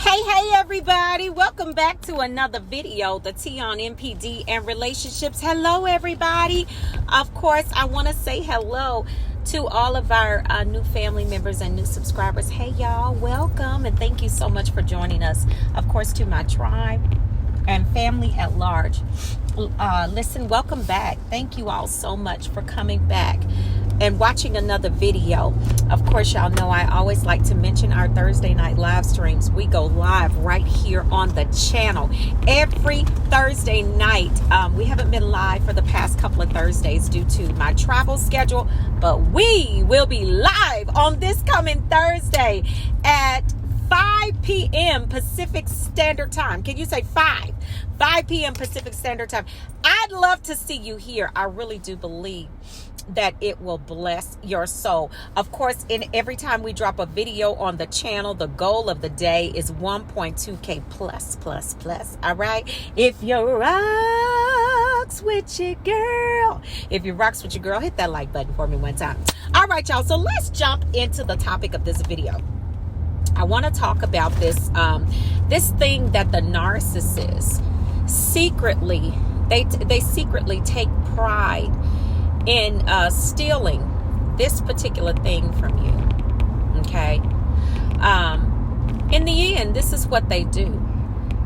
Hey everybody, welcome back to another video, the T on NPD and relationships. Hello everybody. Of course, I want to say hello to all of our new family members and new subscribers. Hey y'all, welcome and thank you so much for joining us. Of course, to my tribe and family at large. Listen, welcome back. Thank you all so much for coming back and watching another video. Of course, y'all know I always like to mention our Thursday night live streams. We go live right here on the channel every Thursday night. We haven't been live for the past couple of Thursdays due to my travel schedule, but we will be live on this coming Thursday at 5 p.m. Pacific Standard Time. Can you say 5 p.m. Pacific Standard Time? I'd love to see you here. I really do believe that it will bless your soul. Of course, every time we drop a video on the channel, the goal of the day is 1.2K plus. All right. If you rocks with your girl, hit that like button for me one time. All right, y'all. So let's jump into the topic of this video. I want to talk about this thing that the narcissists secretly take pride in stealing this particular thing from you. Okay. In the end, this is what they do.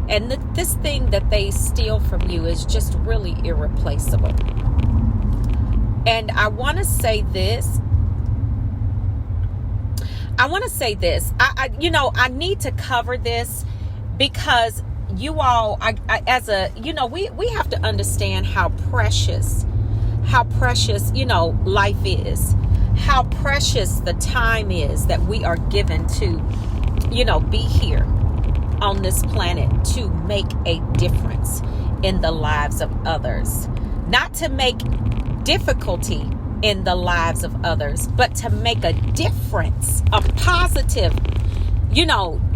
And this thing that they steal from you is just really irreplaceable. And I want to say this. I need to cover this because you all, we have to understand how precious, life is, how precious the time is that we are given to, be here on this planet to make a difference in the lives of others, not to make difficulty in the lives of others, but to make a difference, a positive,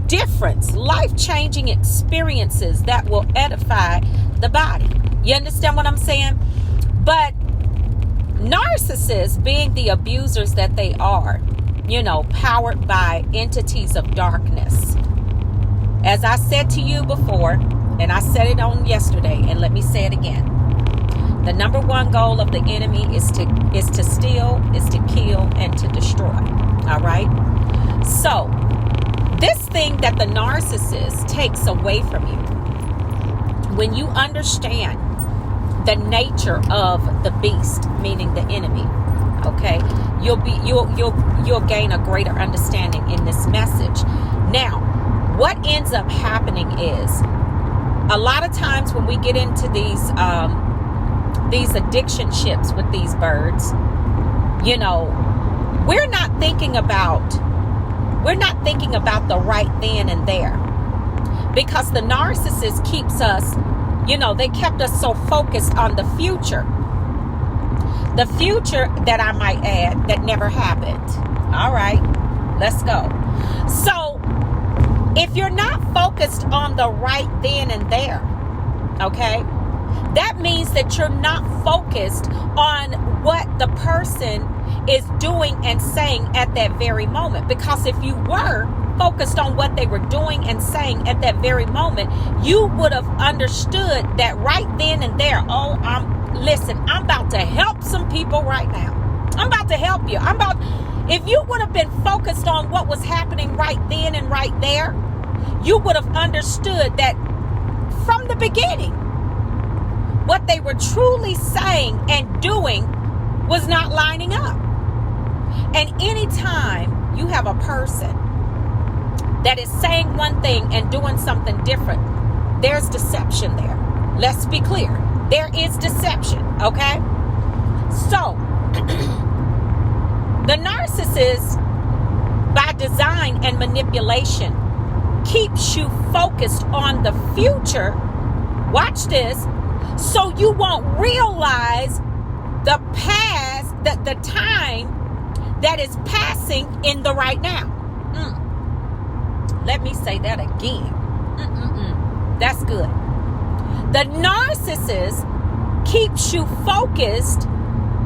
difference, life-changing experiences that will edify the body. You understand what I'm saying? But narcissists, being the abusers that they are, powered by entities of darkness. As I said to you before, and I said it on yesterday, and let me say it again. The number one goal of the enemy is to steal, is to kill, and to destroy. All right? So, this thing that the narcissist takes away from you, when you understand the nature of the beast, meaning the enemy, okay, you'll gain a greater understanding in this message. Now, what ends up happening is a lot of times when we get into these addiction ships with these birds, we're not thinking about the right then and there, because the narcissist keeps us, they kept us so focused on the future that I might add that never happened. All right, let's go. So if you're not focused on the right then and there, okay, that means that you're not focused on what the person is doing and saying at that very moment. Because if you were focused on what they were doing and saying at that very moment, you would have understood that right then and there. Oh, I'm about to help some people right now. I'm about to help you. If you would have been focused on what was happening right then and right there, you would have understood that from the beginning, what they were truly saying and doing was not lining up. And anytime you have a person that is saying one thing and doing something different, there's deception there. Let's be clear. There is deception, okay? So, the narcissist, by design and manipulation, keeps you focused on the future. Watch this. So you won't realize the past, the time that is passing in the right now. Let me say that again. That's good. The narcissist keeps you focused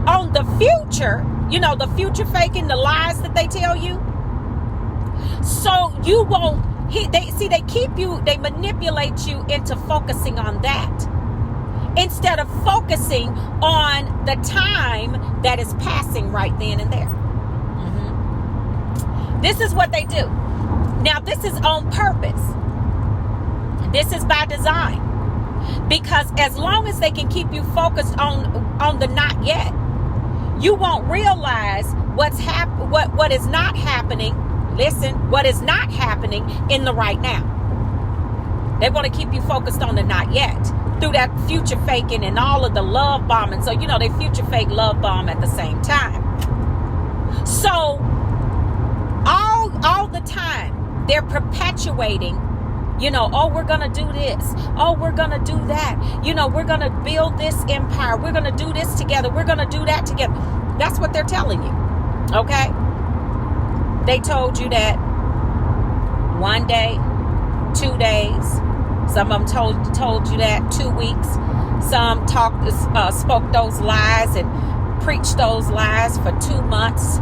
on the future, the future faking, the lies that they tell you. So you won't They keep you, they manipulate you into focusing on that instead of focusing on the time that is passing right then and there. This is what they do. Now, this is on purpose. This is by design. Because as long as they can keep you focused on the not yet, you won't realize what is not happening. Listen, what is not happening in the right now. They want to keep you focused on the not yet through that future faking and all of the love bombing. So, they future fake love bomb at the same time. So, all the time, they're perpetuating, oh, we're going to do this. Oh, we're going to do that. We're going to build this empire. We're going to do this together. We're going to do that together. That's what they're telling you. Okay? They told you that 1 day, 2 days. Some of them told you that 2 weeks. Some spoke those lies and preached those lies for 2 months,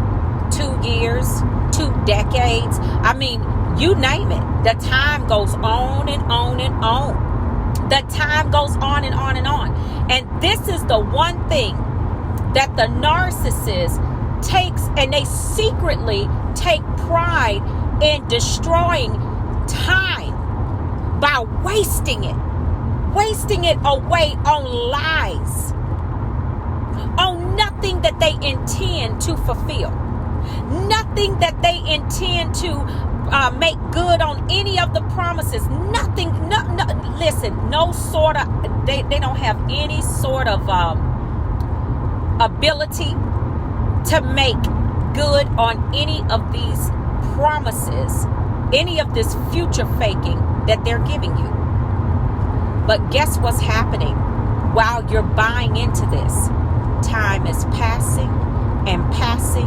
2 years, 2 decades. I mean, you name it. The time goes on and on and on. The time goes on and on and on. And this is the one thing that the narcissist takes, and they secretly take pride in destroying time by wasting it away on lies, on nothing that they intend to fulfill, nothing that they intend to make good on any of the promises. Nothing. Listen, no sort of. They don't have any sort of ability to make good on any of these promises, any of this future faking that they're giving you. But guess what's happening while you're buying into this? Time is passing and passing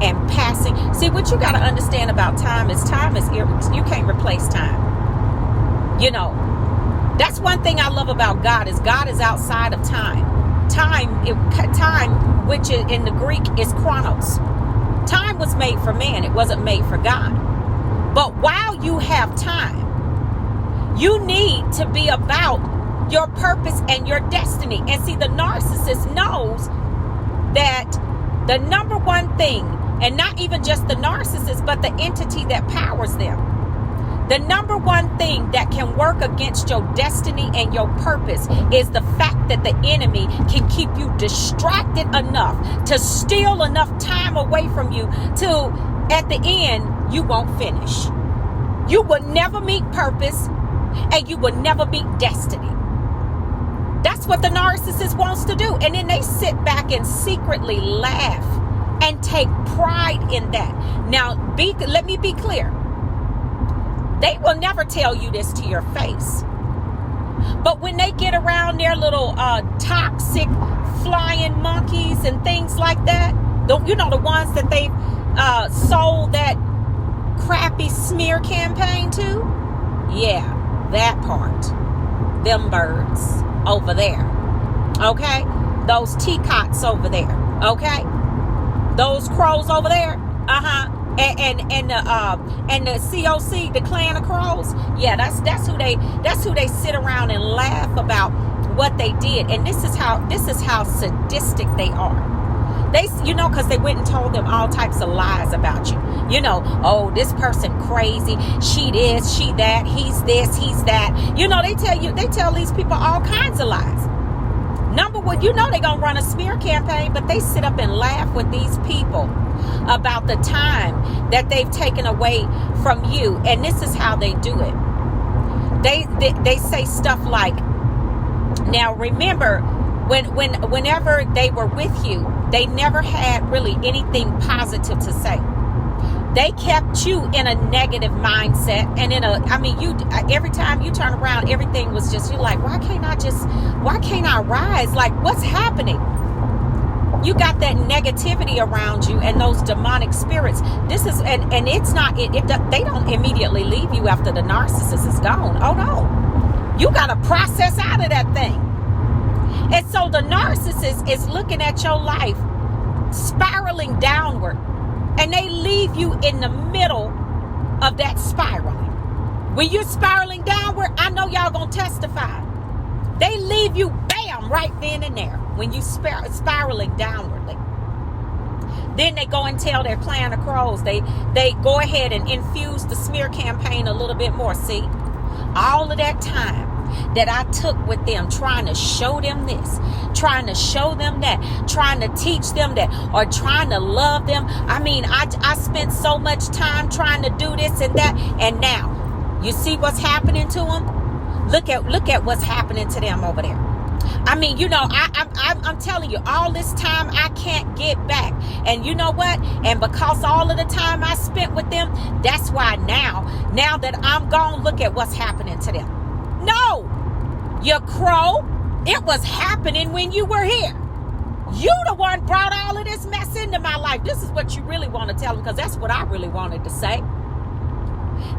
and passing. See, what you got to understand about time is you can't replace time. That's one thing I love about God is outside of time. Time, which in the Greek is chronos. Time was made for man. It wasn't made for God. But while you have time, you need to be about your purpose and your destiny. And see, the narcissist knows that the number one thing, and not even just the narcissist, but the entity that powers them, the number one thing that can work against your destiny and your purpose is the fact that the enemy can keep you distracted enough to steal enough time away from you till at the end you won't finish. You will never meet purpose and you will never meet destiny. That's what the narcissist wants to do. And then they sit back and secretly laugh and take pride in that. Now, let me be clear. They will never tell you this to your face. But when they get around their little toxic flying monkeys and things like that, the ones that they've sold that crappy smear campaign to, yeah, that part. Them birds over there. Okay? Those teacots over there. Okay? Those crows over there. Uh-huh. And the COC, the clan of crows. Yeah, that's who they sit around and laugh about what they did. And this is how sadistic they are. They, because they went and told them all types of lies about you. Oh, this person crazy. She this, she that. He's this, he's that. They tell these people all kinds of lies. Number one, they're going to run a smear campaign, but they sit up and laugh with these people about the time that they've taken away from you. And this is how they do it. They say stuff like, now remember, whenever they were with you, they never had really anything positive to say. They kept you in a negative mindset, and every time you turn around, everything was just, you're like, why can't I rise? Like, what's happening? You got that negativity around you and those demonic spirits. This is, and it's not, they don't immediately leave you after the narcissist is gone. Oh no, you got to process out of that thing. And so the narcissist is looking at your life spiraling downward, and they leave you in the middle of that spiral. When you're spiraling downward, I know y'all gonna testify. They leave you, bam, right then and there when you spiraling downwardly. Then they go and tell their clan of crows. They go ahead and infuse the smear campaign a little bit more. See, all of that time that I took with them, trying to show them this, trying to show them that, trying to teach them that, or trying to love them. I mean, I spent so much time trying to do this and that, and now you see what's happening to them. Look at what's happening to them over there. I mean, you know, I'm telling you, all this time I can't get back. And you know what? And because all of the time I spent with them, that's why now that I'm gone, look at what's happening to them. No, you crow, it was happening when you were here. You the one brought all of this mess into my life. This is what you really want to tell them, because that's what I really wanted to say.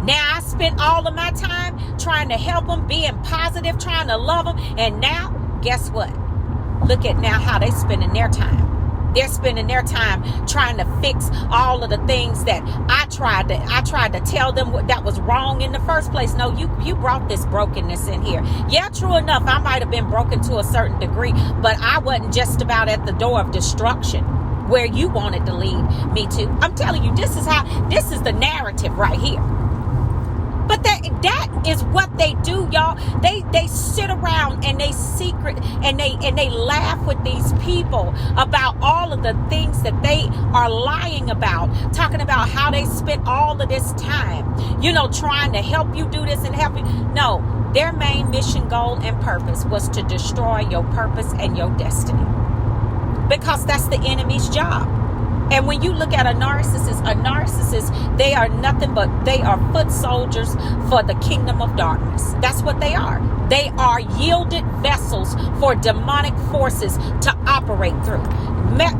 Now I spent all of my time trying to help them, being positive, trying to love them. And now, guess what? Look at now how they spending their time. They're spending their time trying to fix all of the things that I tried to tell them that was wrong in the first place. No, you brought this brokenness in here. Yeah, true enough, I might have been broken to a certain degree, but I wasn't just about at the door of destruction where you wanted to lead me to. I'm telling you, this is the narrative right here. But that is what they do, y'all. They sit around and they secret and they laugh with these people about all of the things that they are lying about, talking about how they spent all of this time, you know, trying to help you do this and help you. No, their main mission, goal, and purpose was to destroy your purpose and your destiny, because that's the enemy's job. And when you look at a narcissist, they are nothing but, they are foot soldiers for the kingdom of darkness. That's what they are. They are yielded vessels for demonic forces to operate through.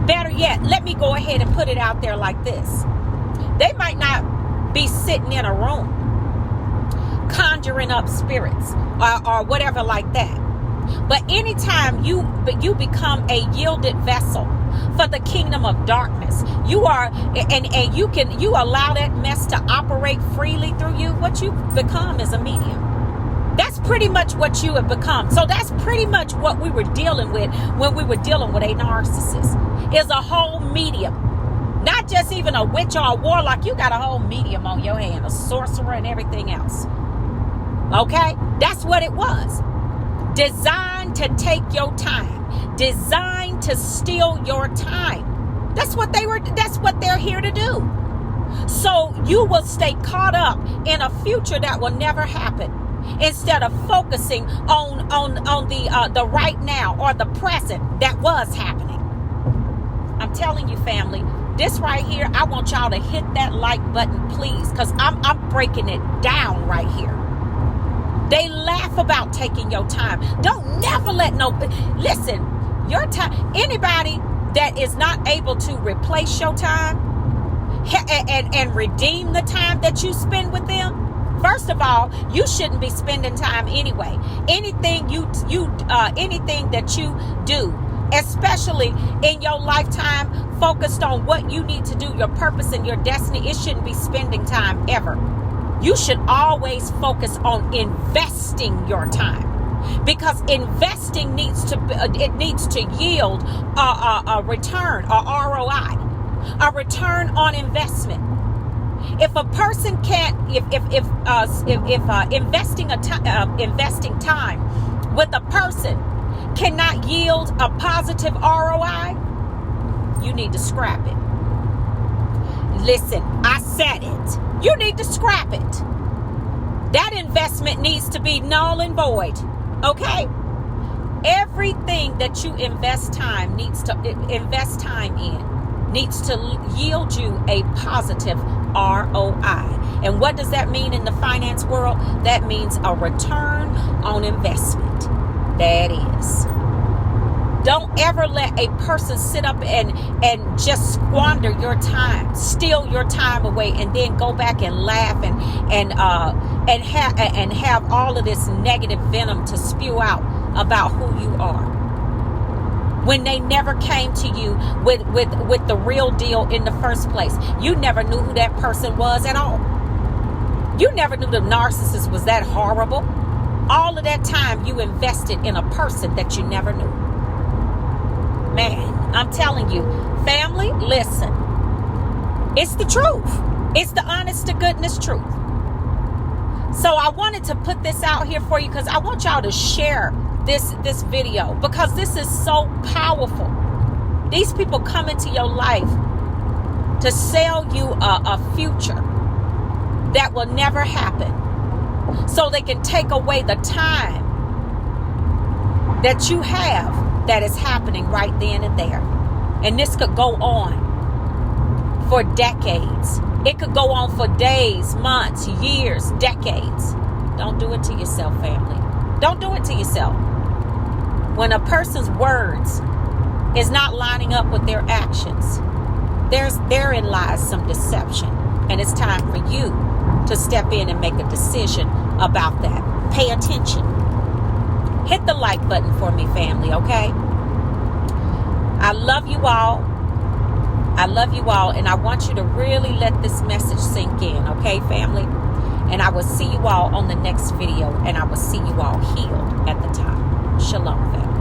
Better yet, let me go ahead and put it out there like this. They might not be sitting in a room conjuring up spirits or whatever like that. But anytime you become a yielded vessel for the kingdom of darkness, you are, and you allow that mess to operate freely through you, what you become is a medium. That's pretty much what you have become. So that's pretty much what we were dealing with when we were dealing with a narcissist, is a whole medium. Not just even a witch or a warlock. You got a whole medium on your hand, a sorcerer and everything else. Okay? That's what it was. Designed to take your time, designed to steal your time. That's what they're here to do. So you will stay caught up in a future that will never happen, instead of focusing on the right now or the present that was happening. I'm telling you, family, this right here, I want y'all to hit that like button, please, because I'm breaking it down right here. They laugh about taking your time. Don't never listen, your time, anybody that is not able to replace your time and redeem the time that you spend with them, first of all, you shouldn't be spending time anyway. Anything that you do, especially in your lifetime, focused on what you need to do, your purpose and your destiny, it shouldn't be spending time ever. You should always focus on investing your time, because investing needs to yield a return, or ROI, a return on investment. If a person can't, investing time with a person cannot yield a positive ROI, you need to scrap it. Listen, I said it. You need to scrap it. That investment needs to be null and void. Okay? Everything that you invest time in needs to yield you a positive ROI. And what does that mean in the finance world? That means a return on investment. That is. Don't ever let a person sit up and just squander your time, steal your time away, and then go back and laugh and have all of this negative venom to spew out about who you are, when they never came to you with the real deal in the first place. You never knew who that person was at all. You never knew the narcissist was that horrible. All of that time you invested in a person that you never knew. Man, I'm telling you, family, listen. It's the truth. It's the honest to goodness truth. So I wanted to put this out here for you because I want y'all to share this video because this is so powerful. These people come into your life to sell you a future that will never happen. So they can take away the time that you have that is happening right then and there. And this could go on for decades. It could go on for days, months, years, decades. Don't do it to yourself, family. Don't do it to yourself. When a person's words is not lining up with their actions, therein lies some deception. And it's time for you to step in and make a decision about that. Pay attention. Hit the like button for me, family, okay? I love you all. I love you all, and I want you to really let this message sink in, okay, family? And I will see you all on the next video, and I will see you all healed at the time. Shalom, family.